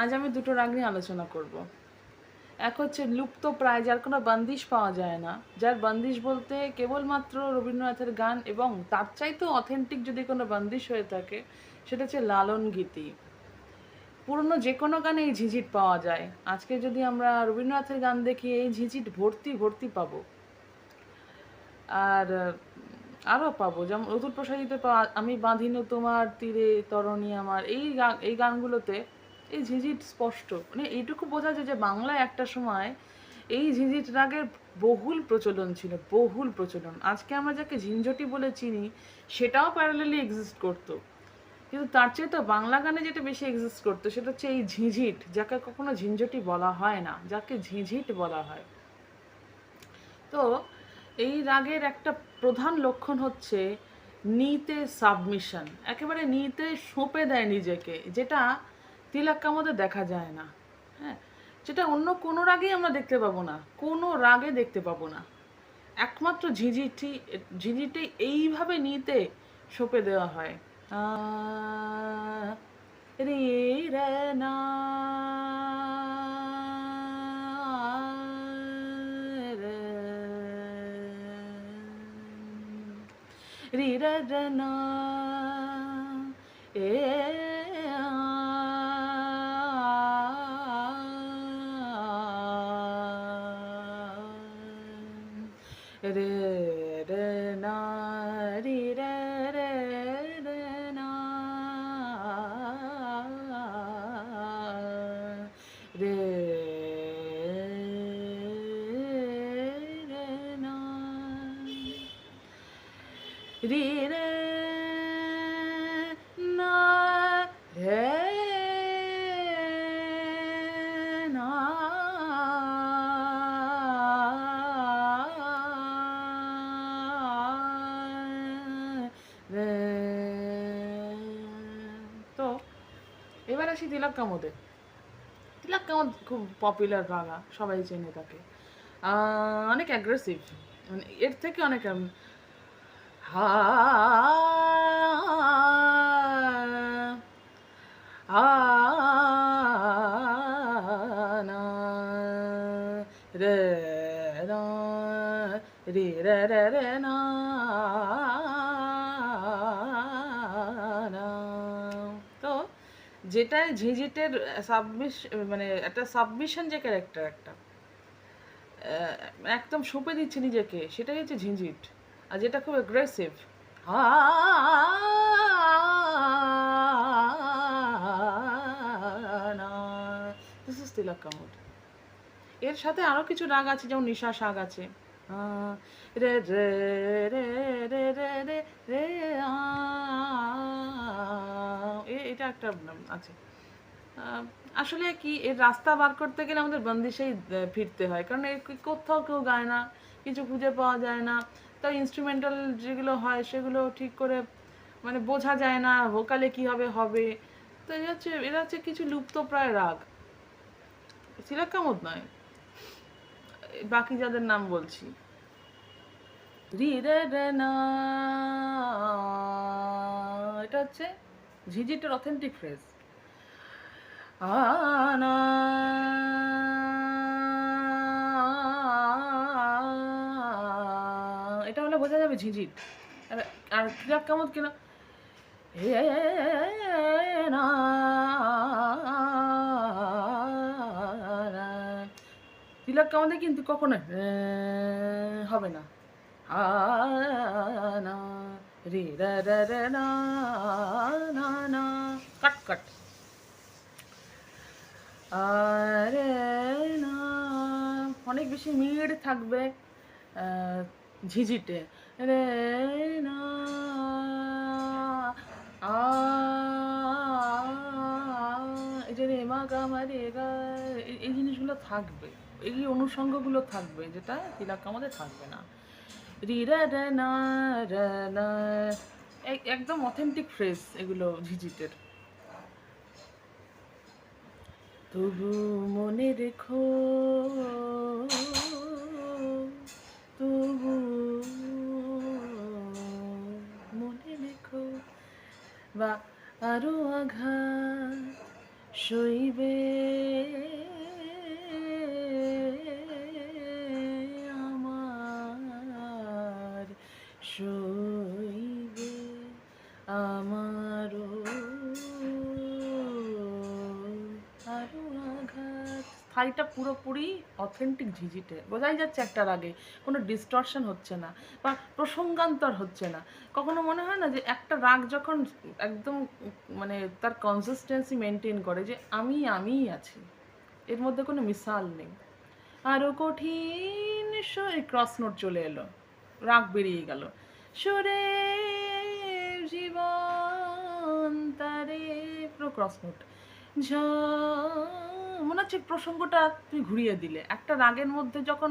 আজ আমি দুটো রাগ নিয়ে আলোচনা করব। এক হচ্ছে লুপ্ত প্রায়, যার কোনো বান্দিশ পাওয়া যায় না, যার বান্দিশ বলতে কেবলমাত্র রবীন্দ্রনাথের গান, এবং তার চাইতেও অথেন্টিক যদি কোনো বান্দিশ হয়ে থাকে সেটা হচ্ছে লালন গীতি। পুরনো যে কোনো গানে এই ঝিঝিট পাওয়া যায়। আজকে যদি আমরা রবীন্দ্রনাথের গান দেখি, এই ঝিঝিট ভর্তি ভর্তি পাবো। আর আরও পাবো, যেমন অতুল প্রসারিত আমি বাঁধিনু তোমার তীরে তরণী আমার, এই গানগুলোতে এই ঝিঝিট স্পষ্ট, মানে এইটুকু বোঝা যায় যে বাংলায় একটা সময় এই ঝিঝিট রাগের বহুল প্রচলন ছিল, বহুল প্রচলন। আজকে আমরা যাকে ঝিঞ্ঝটি বলে চিনি সেটাও প্যারালালি এক্সিস্ট করতো, কিন্তু তার চেয়ে তো বাংলা গানে যেটা বেশি এক্সিস্ট করতো সেটা হচ্ছে এই ঝিঝিট, যাকে কখনো ঝিঞ্ঝটি বলা হয় না, যাকে ঝিঝিট বলা হয়। তো এই রাগের একটা প্রধান লক্ষণ হচ্ছে নিতে সাবমিশন, একেবারে নিতে সঁপে দেয় নিজেকে, যেটা তিলাক্কা মধ্যে দেখা যায় না। হ্যাঁ, যেটা অন্য কোনো রাগেই আমরা দেখতে পাবো না, কোনো রাগে দেখতে পাবো না। একমাত্র ঝিঝিটি এইভাবে নিতে সঁপে দেওয়া হয়। রে রে না রে রে রে না এ রে রে না রে রে রে রে না রে রে না রে রে না রে না রে। তো এবার আসি তিলক কামোদে। তিলক কামোদ খুব পপুলার রাগা, সবাই চেনে তাকে। অনেক অ্যাগ্রেসিভ, মানে এর থেকে অনেক হা হা না রে না রে রে রে রে না না। তো যেটা ঝিঝিটের মানে একটা সাবমিশন, যে ক্যারেক্টার একটা একদম সঁপে দিচ্ছে নিজেকে, সেটাই হচ্ছে ঝিঁঝিট। আর যেটা খুব অ্যাগ্রেসিভ, দিস ইজ তিলক কামুদ। এর সাথে আরো কিছু রাগ আছে, যেমন নিশা শাগ আছে, রে রে রে রে রে রে রে এটা একটা আছে। আসলে কি, এর রাস্তা বার করতে গেলে আমাদের বন্দিশেই ফিরতে হয়, কারণ এর কোথাও কেউ গায় না, কিছু খুঁজে পাওয়া যায় না। তাই ইনস্ট্রুমেন্টাল যেগুলো হয় সেগুলো ঠিক করে মানে বোঝা যায় না, ভোকালে কী হবে হবে। তো এরা হচ্ছে কিছু লুপ্তপ্রায় রাগ। তিলক কামুদ নয়, বাকি যাদের নাম বলছি। রি রে রে না, এটা হচ্ছে ঝিঝিটের অথেন্টিক ফ্রেজ। আনা এটা হলে বোঝা যাবে ঝিঝিট। আর আর তিলক কামুদ কিনা হে না তিলক কামুদে কিন্তু কখনো হবে না। না রে রে রে রে না না না, কাট কাট। আরে না, অনেক বেশি মিড় থাকবে ঝিঝিটে। রে না আ এই যে রে মা গা মা রে গা, এই জিনিসগুলো থাকবে, এই অনুষঙ্গগুলো থাকবে, যেটা তিলক আমাদের থাকবে না। রি রে রে না রে না, একদম অথেন্টিক ফ্রেজ এগুলো ঝিঝিটের। তবু মনে রেখো, তবু মনে রেখো, বা আরো আঘাত সইবে আমার, সইবে আমারও আরো আঘাত। স্থায়ীটা পুরোপুরি অথেন্টিক ঝিঝিটে, বোঝাই যাচ্ছে একটার আগে কোনো ডিস্টরশন হচ্ছে না বা প্রসঙ্গান্তর হচ্ছে না। কখনো মনে হয় না যে একটা রাগ যখন একদম মানে তার কনসিস্টেন্সি মেনটেন করে যে আমিই আছি, এর মধ্যে কোনো মিসাল নেই। আরো কঠিন ক্রস নোট চলে এলো, রাগ বেরিয়ে গেল। সুরে জীবন তারে, পুরো ক্রস নোট। মনে হচ্ছে প্রসঙ্গটা তুমি ঘুরিয়ে দিলে। একটা রাগের মধ্যে যখন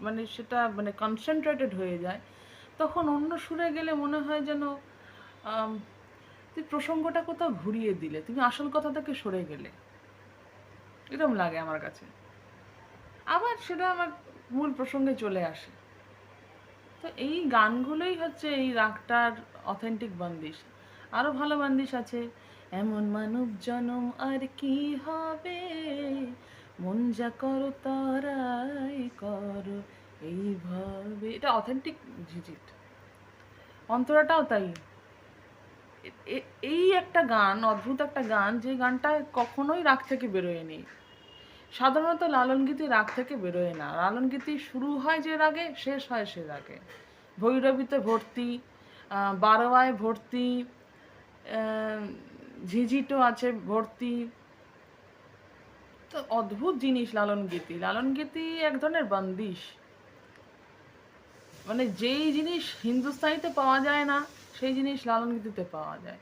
মানে সেটা মানে কনসেন্ট্রেটেড হয়ে যায়, তখন অন্য সুরে গেলে মনে হয় যেন তুমি প্রসঙ্গটা কোথাও ঘুরিয়ে দিলে, তুমি আসল কথা থেকে সরে গেলে, এরকম লাগে আমার কাছে। আবার সেটা আমার মূল প্রসঙ্গে চলে আসে। তো এই গানগুলোই হচ্ছে এই রাগটার অথেন্টিক বান্দিশ। আরও ভালো বান্দিশ আছে, এমন মানব জনম আর কি হবে, মন যা করো তারাই করো এইভাবে। এটা অথেন্টিক ঝিঝিট। অন্তরাটাও তাই। এই একটা গান, অদ্ভুত একটা গান, যে গানটা কখনোই রাগ থেকে বেরোয়নি। সাধারণত লালন গীতি রাগ থেকে বেরোয় না। লালন গীতি শুরু হয় যে রাগে, শেষ হয় সে রাগে। ভৈরবীতে ভর্তি, বারোয়ায় ভর্তি, ঝিঝিটও আছে ভর্তি। তো অদ্ভুত জিনিস লালন গীতি। লালন গীতি এক ধরনের বন্দিশ। মানে যেই জিনিস হিন্দুস্তানিতে পাওয়া যায় না, সেই জিনিস লালন গীতিতে পাওয়া যায়।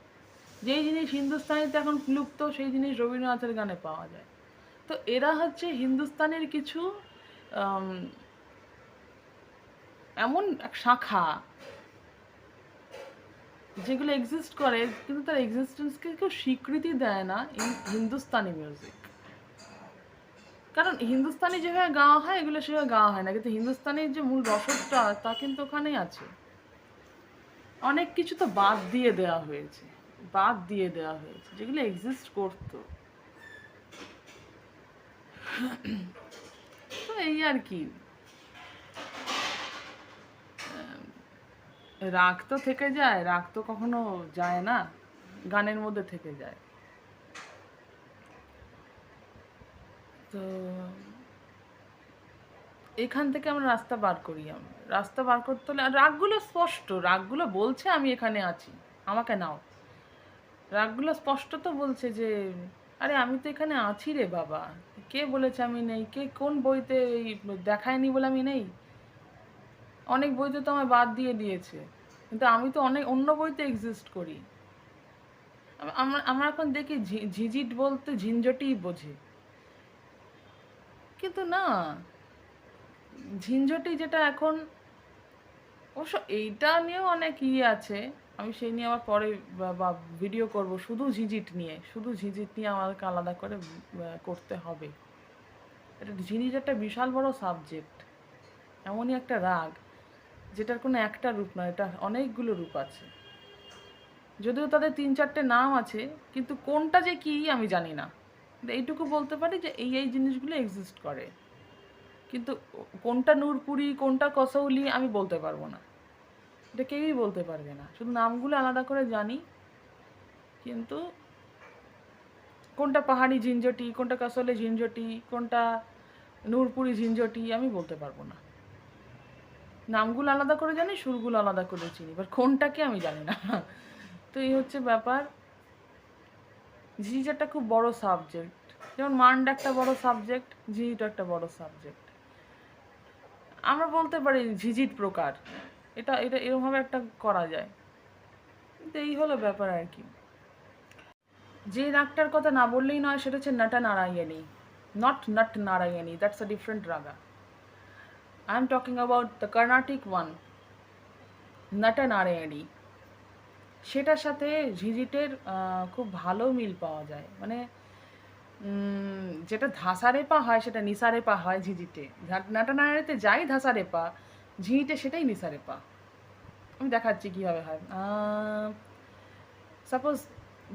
যেই জিনিস হিন্দুস্তানিতে এখন লুপ্ত, সেই জিনিস রবীন্দ্রনাথের গানে পাওয়া যায়। তো এরা হচ্ছে হিন্দুস্তানের কিছু এমন এক শাখা যেগুলো এক্সিস্ট করে, কিন্তু তার এক্সিস্টেন্সকে কেউ স্বীকৃতি দেয় না ইন হিন্দুস্তানি মিউজিক। কারণ হিন্দুস্তানি যেভাবে গাওয়া হয়, এগুলো সেভাবে গাওয়া হয় না, কিন্তু হিন্দুস্তানির যে মূল রসদটা তা কিন্তু ওখানেই আছে। অনেক কিছু তো বাদ দিয়ে দেওয়া হয়েছে, যেগুলো এক্সিস্ট করতো। তো এই আর কি, রাগ তো থেকে যায়, রাগ তো কখনো যায় না, গানের মধ্যে থেকে যায়। তো এখান থেকে আমরা রাস্তা বার করি, রাস্তা বার করতে হলে, আর রাগগুলো স্পষ্ট, রাগগুলো বলছে আমি এখানে আছি, আমাকে নাও। রাগগুলো স্পষ্ট তো বলছে যে আরে আমি তো এখানে আছি রে বাবা, কে বলেছে আমি নেই, কে কোন বইতে দেখায়নি বলে আমি নেই? অনেক বইতে তো আমায় বাদ দিয়ে দিয়েছে, কিন্তু আমি তো অনেক অন্য বইতে এক্সিস্ট করি। আমরা এখন দেখি ঝিঝিট বলতে ঝিঞ্ঝটিই বোঝে, কিন্তু না, ঝিঞ্ঝটি যেটা এখন, অবশ্য এইটা নিয়েও অনেক আছে, আমি সেই নিয়ে আবার পরে বা ভিডিও করব শুধু ঝিঝিট নিয়ে, আমাদেরকে আলাদা করে করতে হবে। এটা ঝিঝিট একটা বিশাল বড় সাবজেক্ট, এমনই একটা রাগ যেটার কোনো একটা রূপ নয়, এটা অনেকগুলো রূপ আছে। যদিও তাদের 3-4টে নাম আছে, কিন্তু কোনটা যে কি আমি জানি না। এইটুকু বলতে পারি যে এই জিনিসগুলো এক্সিস্ট করে, কিন্তু কোনটা নূরপুরি কোনটা কসৌলি আমি বলতে পারবো না, এটা কেউই বলতে পারবে না। শুধু নামগুলো আলাদা করে জানি, কিন্তু কোনটা পাহাড়ি ঝিঞ্ঝটি, কোনটা কাসলে ঝিঞ্ঝটি, কোনটা নূরপুরি ঝিঞ্ঝটি আমি বলতে পারবো না। নামগুলো আলাদা করে জানি, সুরগুলো আলাদা করে চিনি, এবার কোনটাকে আমি জানি না। তো এই হচ্ছে ব্যাপার। ঝিঝিট একটা খুব বড় সাবজেক্ট, যেমন মান্ড একটা বড় সাবজেক্ট, ঝিঝিট একটা বড় সাবজেক্ট। আমরা বলতে পারি ঝিঝিট প্রকার, এটা এটা এরকমভাবে একটা করা যায়। কিন্তু এই হলো ব্যাপার আর কি। যে রাগটার কথা না বললেই নয় সেটা হচ্ছে not Narayani, not Narayani, that's a different raga. I am talking about the Carnatic one, not Narayani. সেটার সাথে ঝিঝিটের খুব ভালো মিল পাওয়া যায়। মানে যেটা ধাসারেপা হয় সেটা নিসারেপা হয় ঝিঝিটে, নাটানাড়িতে যাই ধাসারেপা, ঝিঝিটে সেটাই নিসারেপা। আমি দেখাচ্ছি কীভাবে হয়। সাপোজ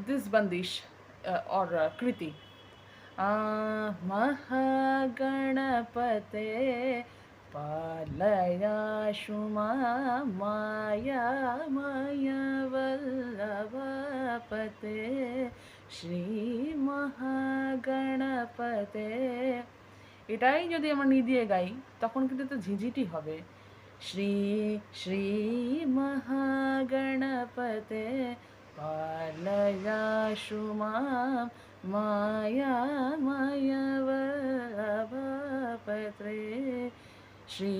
দিস বন্দিশ or কৃতি, महागणपते पालयाशु मां मायामयवल्लभपते শ্রীমহাগণপতে। এটাই যদি আমরা নি দিয়ে গাই তখন কিন্তু তো ঝিঝিটি হবে। শ্রী শ্রী মহাগণপতে পালয়াশু মাম মায়াময়বল্লভপতে শ্রী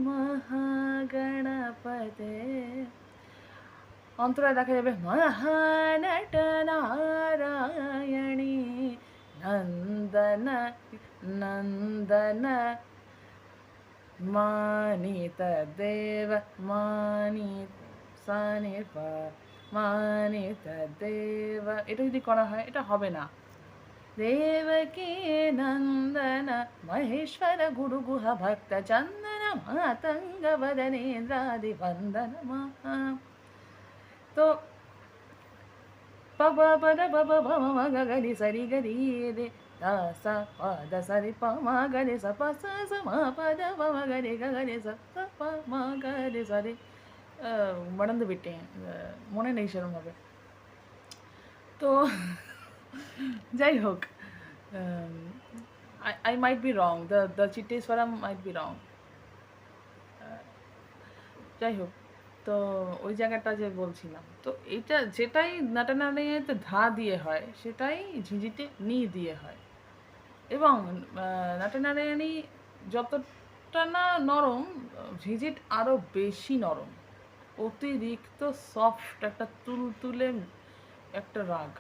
মহাগণপতে। অন্তরায় দেখা যাবে মহানট নারায়ণী নন্দন নন্দন মানিত দেব মানিত সানি পা মানিত দেব। এটা যদি করা হয় এটা হবে না। দেবকী নন্দন মহেশ্বর গুরু গুহ ভক্ত চন্দন মাতঙ্গ বদনেন্দ্রাদি বন্দন মহা। তো পব পদ পব ভম মগ গরি সরি গরি রে दा सा प द स रे प म ग रे स प स स म प द प म ग रे ग ग रे स स प म ग रे स रे মরন্দ বিটে মনে নেই সেরকমভাবে। তো যাই হোক, I might be wrong, the Chitteswaram might be wrong. যাই হোক, তো ওই জায়গাটা যে বলছিলাম, তো এটা যেটাই নাটানাড়িতে ধা দিয়ে হয় সেটাই ঝিঝিতে নি দিয়ে হয়। এবং নাটানাড়িয়ানি যতটা না নরম, ঝিঝিট আরও বেশি নরম, অতিরিক্ত সফট একটা তুলতুলে একটা রাগ।